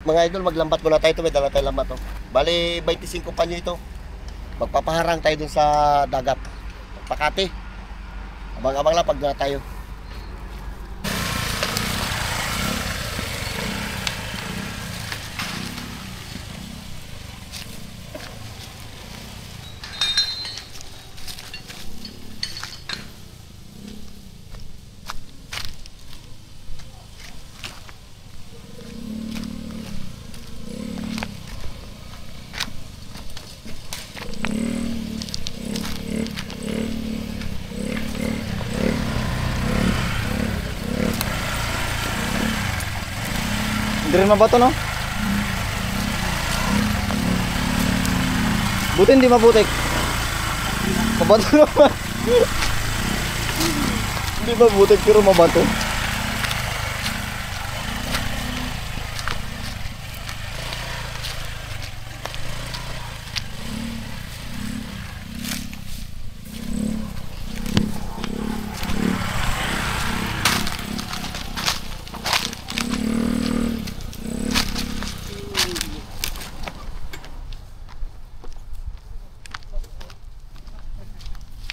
Mga idol, maglambat muna tayo ito. May dala tayo lambat to. Bali, 25 pa nyo ito. Magpapaharang tayo dun sa dagat. Pakati. Abang-abang lang pag na tayo. Hindi rin mabato, no? Buti hindi mabutik. Mabato naman. Hindi mabutik pero mabato.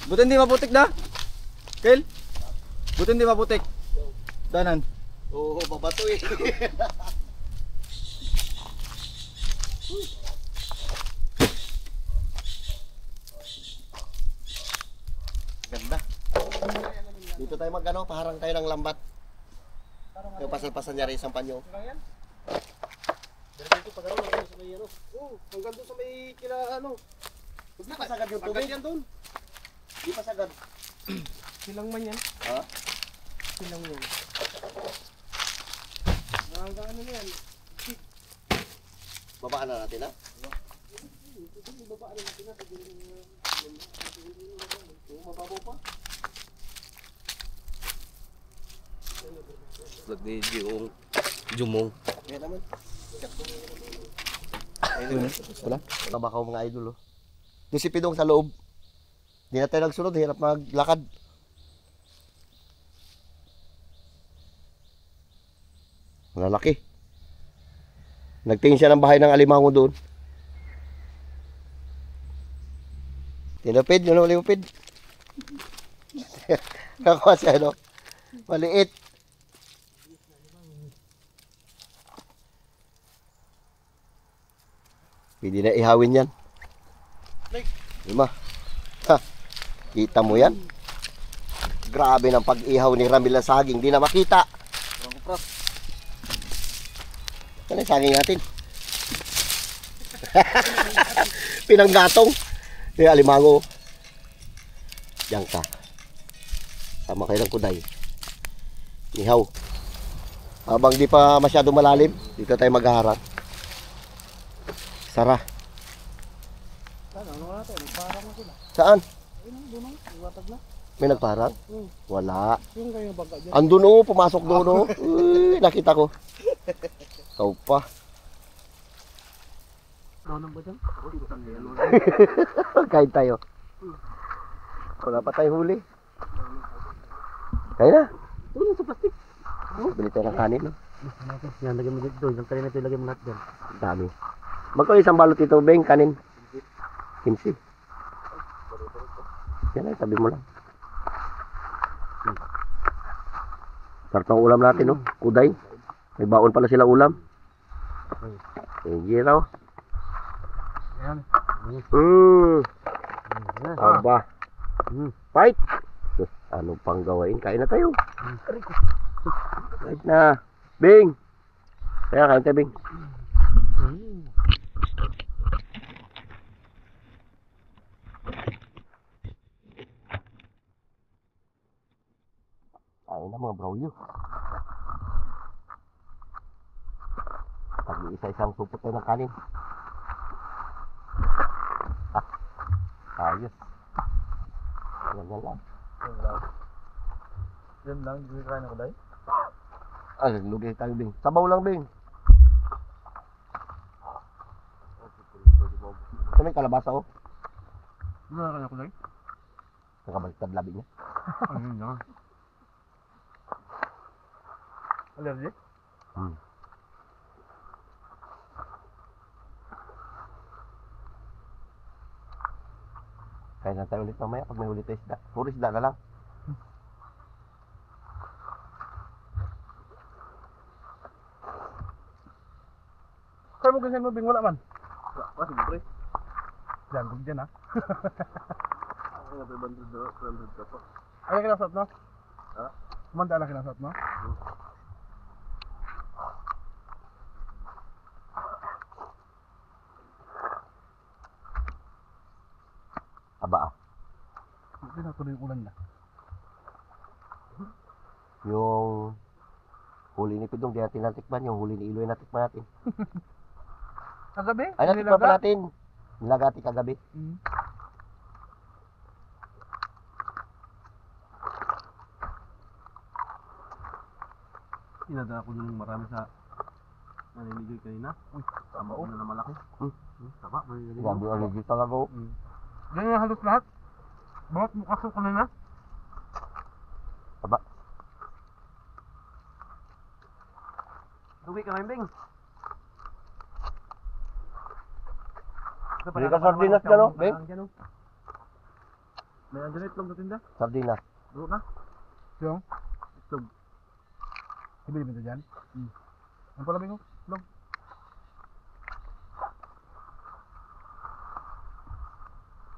Buti hindi mabutik na. Kel? Buti hindi mabutik. Danan. Oo, babato eh. Ganda. Dito tayo magano, paharang tayo ng lambat. Yung pasal-pasal niya rin isang panyo. Dito pag ano, hanggang sa may ano. Oo, hanggang doon sa may kila ano. Huwag na pasagad yung Hanggang tubig. yan doon. Di pasagad. Silang man yan. Ha? Silang yan. Hanggang ano yan. Babaan na natin ha? Babaan natin na. Mababaw pa. Lagay yung jumong. Kaya naman. Wala. Tabakaw mga idol oh. Yung si Pidong sa loob. Hindi na tayo nagsunod, hirap maglakad. Malalaki. Nagtingin siya ng bahay ng alimango doon. Tinupid, yun ang liupid. Nakuha siya ano. Maliit. Pwede na ihawin yan. Lima. Ha, kita mo yan? Grabe ng pag-ihaw ni Ramil ng saging. Di na makita. Ano yung saging natin? Pinanggatong. Yung alimango. Diyan ka. Sama kayo ng kuday. Ihaw. Habang di pa masyado malalim, dito tayo maghaharap. Sara. Ano natin? Parang na sila. Saan? Ayun, doon ang iwatag na. May nagparang? Wala. Yung kayo bangka dyan. Andun o, pumasok doon o. Uy, nakita ko. Ikaw pa. Doon ba dyan? Kain tayo. Wala pa tayo huli. Kaya na. Doon sa plastic. Bili tayo ng kanin. No? Yan, lagyan mo dito. Yung kanina ito, lagyan mo lahat dyan. Ang dami. Magkano isang balot ito, Beng? Kanin? 15. Yan ay, sabi mo lang. Sarap ng ulam natin, no? Kuday. May baon pala sila ulam. Sige raw. Yan. Aba. Fight! Sus, ano pang gawain? Kain na tayo. Fight na. Bing! Kaya kain tayo, Bing. Kain na mga bro, Pag-iisa-isang supot tayo ng kanin. Ayos. Yan lang. Yan lang, hindi kain ng kuday. Lugi tayo, Bing. Sabaw lang, Bing. Ito may kalabasa, oh. Hindi na kain ng kuday. Nakabaliktad labi niya. Ano yun na? Allergy? Kaya na tayo ulit mamaya pag may ulit tayo isda. Puro isda na lang. Saan mo ganyan mo, Bing? Wala man. Wala, siyempre. Diyan, kung dyan ha. Ay, nga 500 ka po. Ay, kinasot no? Ha? Kumanda na kinasot no? Aba ah. Hindi na tuloy yung ulan na. Yung huli ni Pidong, di natin natikman. Yung huli ni Iloy natikman natin. Kagabi? Ay, natikman pa natin. Nilagati kagabi. Inadala ko yung marami sa naniligoy kanina. Uy, tama ko na malaki. Tama, naniligoy. Grabe ang legit talaga oh. Ganyan na halos lahat. Bakit mukasok ka na na? Aba. Duwi ka ngayon, Bing. Hindi ka sardinas dyan oh, Beng? May andyan itlog na tinda. Sardinas. Duro na. Yung? Itlog. Ibili mo ito dyan? Ano pala, Bing? Log.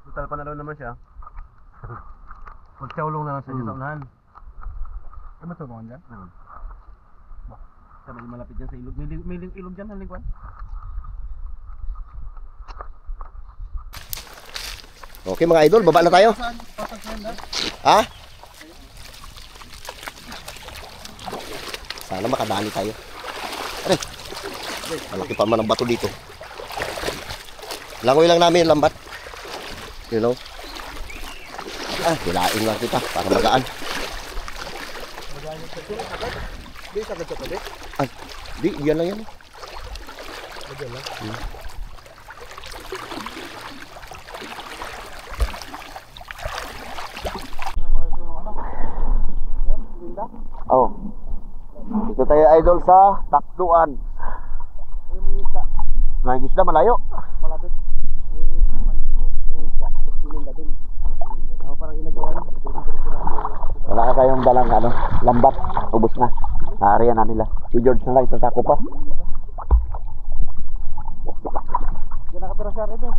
Total panalo naman siya. Magtsawlong na lang sa sa unahan. Ano ito mga dyan? Sa may malapit dyan sa ilog. May ilog dyan ang lingkwan. Okay mga idol, baba na tayo. Ha? Sana makadali tayo. Aray. Malaki pa man ang bato dito. Langoy lang namin lambat. You know? Ah, hilain lang kita para magaan. Di, sagad sa tabi. Ah, di, yan lang yan. Diyan lang. Oh. Dito tayo idol sa Takduan. May isda malayo. Malapit. Parang inagawan. Wala ka tayong dalang ano, lambat. Ubos na. Naariyan na nila. Si George na lang isang sako pa. Diyan nakatira siya rin eh.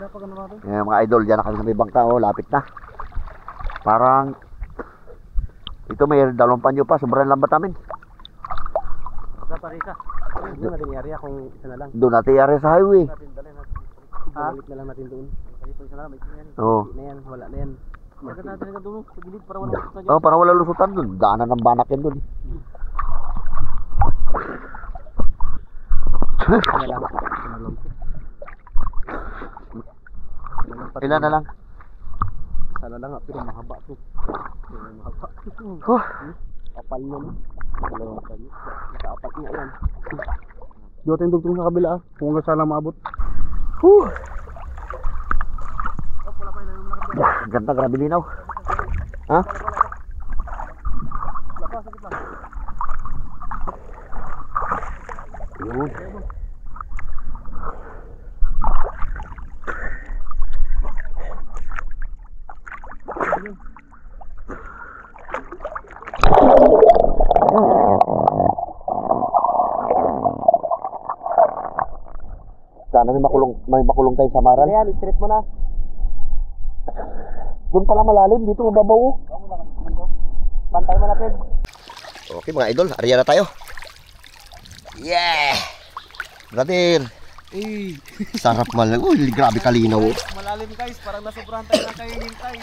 Napagano natin. Yung mga idol, dyan na kami sa may bangka. Oh, lapit na. Parang ito may 2 panyo pa. Sobrang lambat namin. Parisa. Doon natin i-area kung isa na lang. Doon natin yari sa highway. Natin dalhin natin. Balik na lang natin doon. Kasi kung isa na lang, may yan. Oo. Hindi na yan, wala na yan. Magkat natin hanggang doon sa gilid para wala lusutan dyan. Oh, para wala lusutan doon. Daanan ng banak yan doon. Isa na lang. Ilan na lang? Isa na lang, pero mahaba to. Mahaba. Huh. Kapal niya no. Dalawang panyo. Nakaapat niya yan. Di tayong dugtong sa kabila ah. Kung hanggang saan lang maabot. Huh. Ganda, grabe linaw. Ha? Yun. Sana may makulong tayo sa maral. Ayan, straight mo na. Doon pala malalim, dito mababaw. Pantay mo natin. Okay mga idol, ariya na tayo. Yeah! Brother, Eh, sarap malang. Uy, grabe kalinaw. malalim guys, parang nasobrahan tayo na kayo hintay.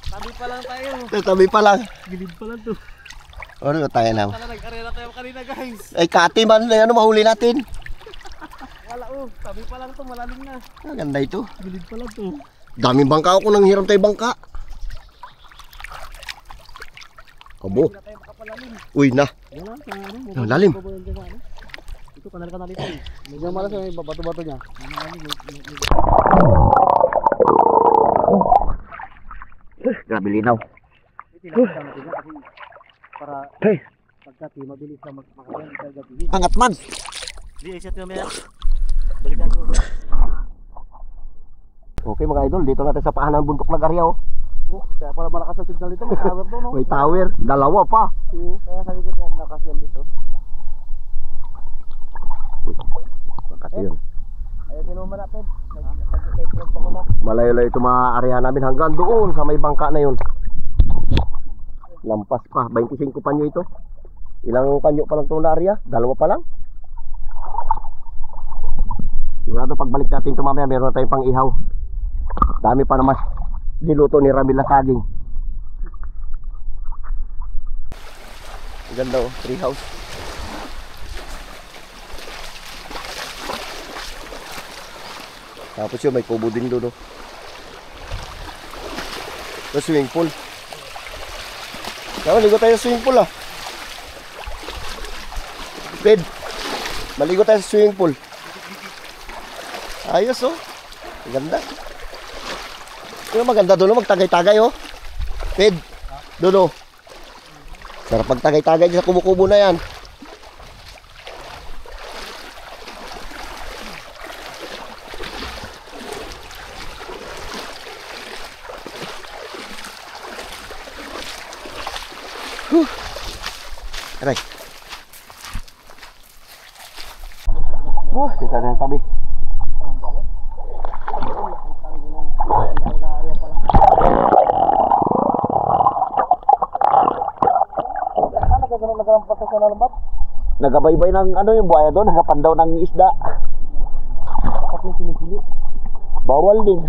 Tabi pa lang tayo. Tabi pa lang. Gilid pa lang to. Ano tayo na? Tala, nag-arena tayo kanina guys. Ay, kati man, ano mahuli natin? Wala tabi pa lang to, malalim na. Ang ganda ito. Gilid pa lang to. Daming bangka ako nang hiram tayo bangka. Abo. Wala tayo makapalalim. Uy na. Wala, sa ano? Ang lalim. Ito, kanal ka na dito. Medyo malas yung bato-bato niya. Grabe linaw. Tinapos natin yan kasi para Hey, pagkati mabilis na makakayan sa gabihin. angat man. Di, isa ito mamaya. Balikan ko. Okay mga idol, dito natin sa paanan ng bundok na area oh. Oh, kaya pala malakas ang signal dito. May tower doon, no? May tower, dalawa pa. Oo, kaya sa likod yan, lakas yan dito. Uy, bakit yun? Ayaw din mo malapit. Nag-drive pa muna. Malayo-layo ito mga area namin hanggang doon sa may bangka na yun. Lampas pa, 25 panyo ito. Ilang panyo pa lang ito na area? Dalawa pa lang. Sigurado pagbalik natin ito mamaya meron na tayong pang ihaw. Dami pa naman niluto ni Ramil na saging. Ang ganda oh, tree house. Tapos yun, may kubo din doon oh. Sa swimming pool. Kaya maligo tayo sa swimming pool ah. Ped, maligo tayo sa swimming pool. Ayos oh. Ang ganda. Yung maganda doon oh, magtagay-tagay oh. Ped, doon oh. Sarap magtagay-tagay sa kubo-kubo na yan. Aray. Kita na yung tabi. Nagabaybay ng ano yung buhaya doon, nagapandaw ng isda. Dapat yung sinisili. Bawal din.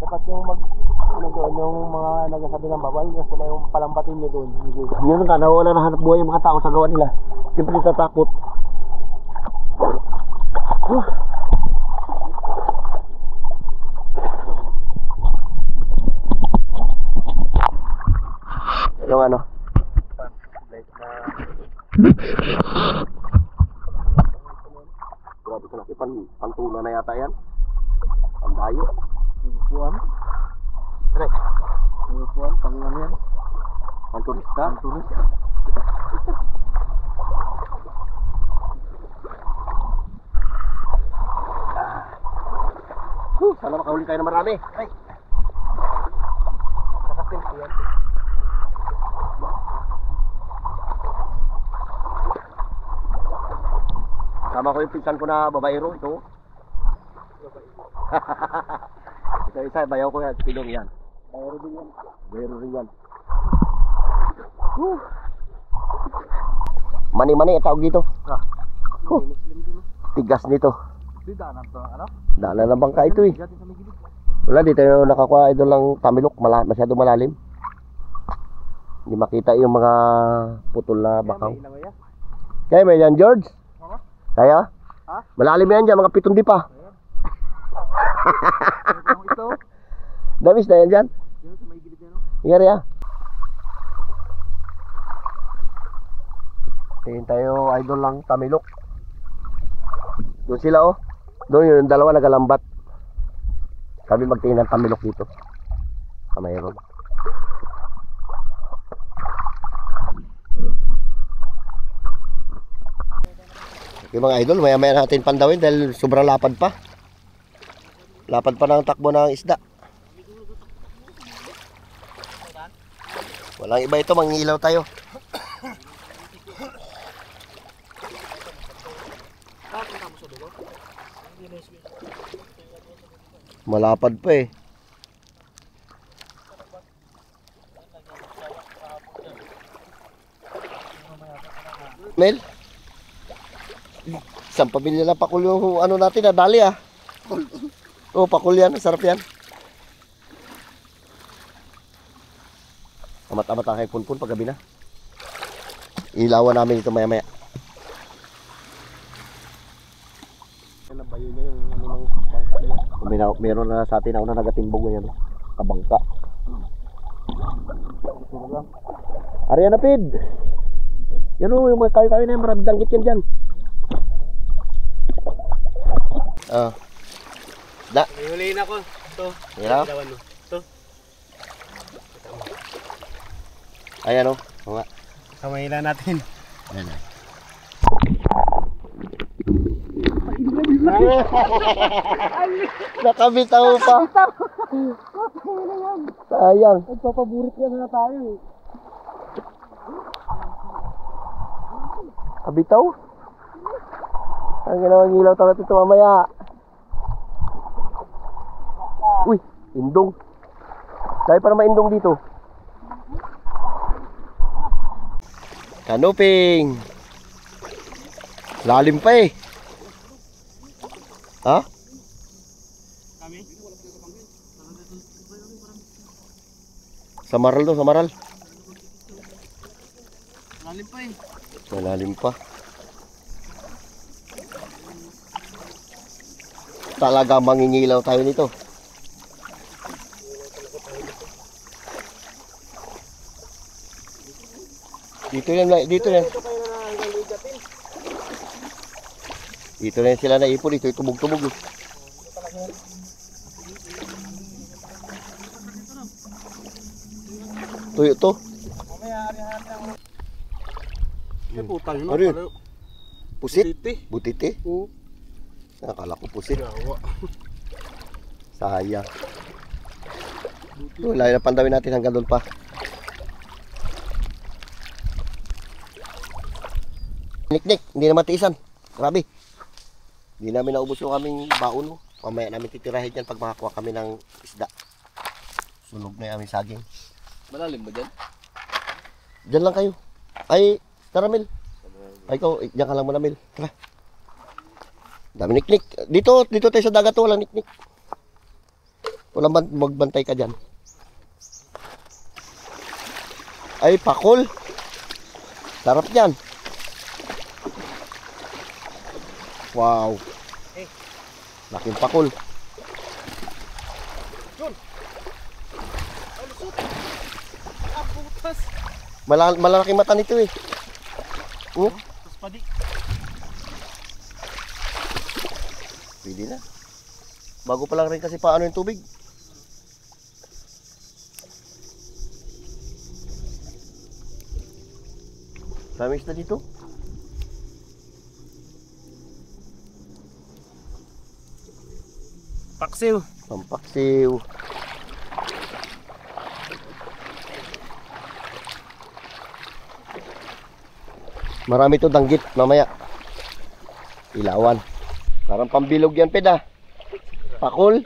Dapat yung ano doon, yung mga nagsasabi ng bawal, sila yung palambatin nyo doon. Yun nga, nawala na hanap buhay yung mga tao sa gawa nila. Siyempre natatakot. Yung ano? Grabe ko laki, pantula na yata yan. Pandayo. Puan. Aray. Puan, pang ano yan? Panturista. Turista. Sana makahuli tayo na marami. Ay. Nakasil ko yan. Sama ko yung pinsan ko na babaero. Ito. Ito isa, bayaw ko yan. Pilong yan. Mayroon din yan. Bayaero rin yan. Mani-mani, tawag dito. Muslim din. Tigas nito. Di daanan to, ano? Daanan ng bangka ito eh. Diyan sa may gilid. Wala, dito yung nakakuha ito lang tamilok. Masyado malalim. Hindi makita yung mga putol na bakaw. May ilang ya? Kaya may yan, George? Oo. Kaya? Ha? Malalim yan dyan, mga 7 di pa. Yung ito. Damis na yan dyan. Yan sa may gilid yan, no? Ingari ah. Tingin tayo, idol lang, tamilok. Doon sila oh. Doon yung dalawa nagalambat. Kami magtingin ng tamilok dito. Mayroon. Okay mga idol, maya-maya natin pandawin dahil sobrang lapad pa. Lapad pa ng takbo ng isda. Walang iba ito, mangingilaw tayo. Malapad pa eh. Mel? Isang pamilya na pakul yung ano natin na dali ah. Oh, pakul yan, sarap yan. Amat-amat ang kay Punpun pag gabi na. Ilawan namin ito maya-maya. Nabayo niya yung ano ng bangka niya. Meron na sa atin ako na nagatimbog ngayon. Kabangka. Ariana Pid. Yan o, yung mga kayo-kayo na yung maraming danggit yan dyan. Da. May huliin ako. Ito. Yeah. Ito. Ayan o. Oo nga. Kamayin natin. Ayan o. Nakabitaw pa. Sayang. Nagpapaburit ka na tayo eh. Kabitaw? Ang ginawang ilaw tayo ito mamaya. Uy, indong. Dahil para maindong dito. Kanuping. Lalim pa eh. Ha? Kami? Samaral to, samaral. Lalim pa eh. Malalim pa. Talaga mangingilaw tayo nito. Dito yan, dito yan. Dito na yan sila naipon, ito tubog-tubog. Tuyo to. Ay putang yun. Ano yun? Pusit? Butiti. Butiti? Oo. Nakala ko pusit. Gawa. Sayang. Layo na pandawin natin hanggang doon pa. Niknik, hindi na matiisan. Grabe. Hindi namin naubos yung aming baon. Mamaya namin titirahin yan pag makakuha kami ng isda. Sunog na yung aming saging. Malalim ba dyan? Diyan lang kayo. Ay, tara Mel. Ay ikaw, diyan ka lang muna Mel. Tara. Dami niknik. Dito tayo sa dagat, walang niknik. Walang magbantay ka dyan. Ay, pakol. Sarap yan. Wow. Laking pakol. Abutas. Malaki mata nito eh. Oh, Tapos padi. pwede na. Bago pa lang rin kasi paano yung tubig. Dami isda dito. Paksiw. Pampaksiw. Marami to danggit mamaya. Ilawan. Parang pambilog yan, peda. Pakol.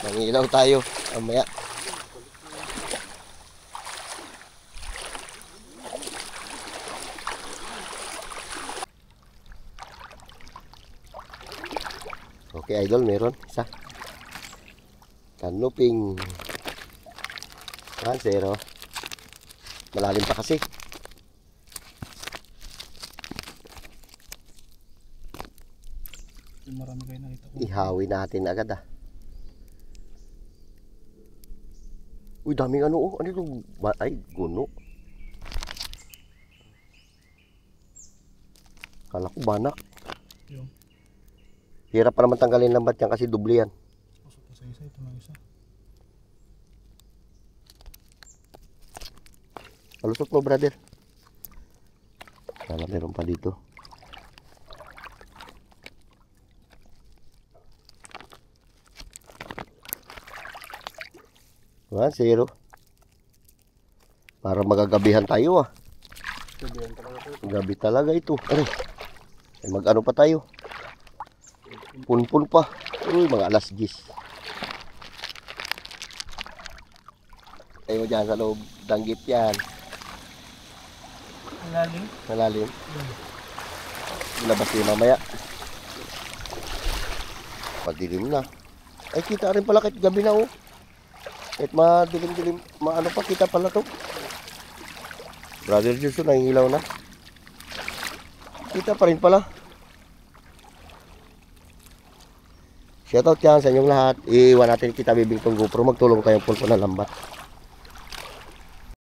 Mangilaw tayo mamaya. Okay, idol, meron isa. Kanuping. 1-0. Malalim pa kasi. Marami kayo nakita ko. Ihawi natin agad ah. Uy, daming ano oh. Ano ito? Ay, guno. Kala ko banak. Yung. Hirap pa naman tanggalin lambat yan kasi dubli yan. Pasok na sa isa. Ito na isa. Palusot mo, brother. Kala meron pa dito. Wala, 0. Para magagabihan tayo ah. Sabihan talaga ito. Gabi talaga ito. Aray. Ay, mag-ano pa tayo? Punpun pa. Uy, mga alas 10. Tayo dyan sa loob. Danggit yan. Malalim. Malalim. Labas yun mamaya. Padilim na. Ay, kita rin pala kahit gabi na oh. Kahit madilim-dilim. Maano pa, kita pala to. Brother Joshua, nangingilaw na. Kita pa rin pala. Shoutout yan sa inyong lahat. Iiwan natin kita bibing tong GoPro. Magtulong tayong punto ng lambat.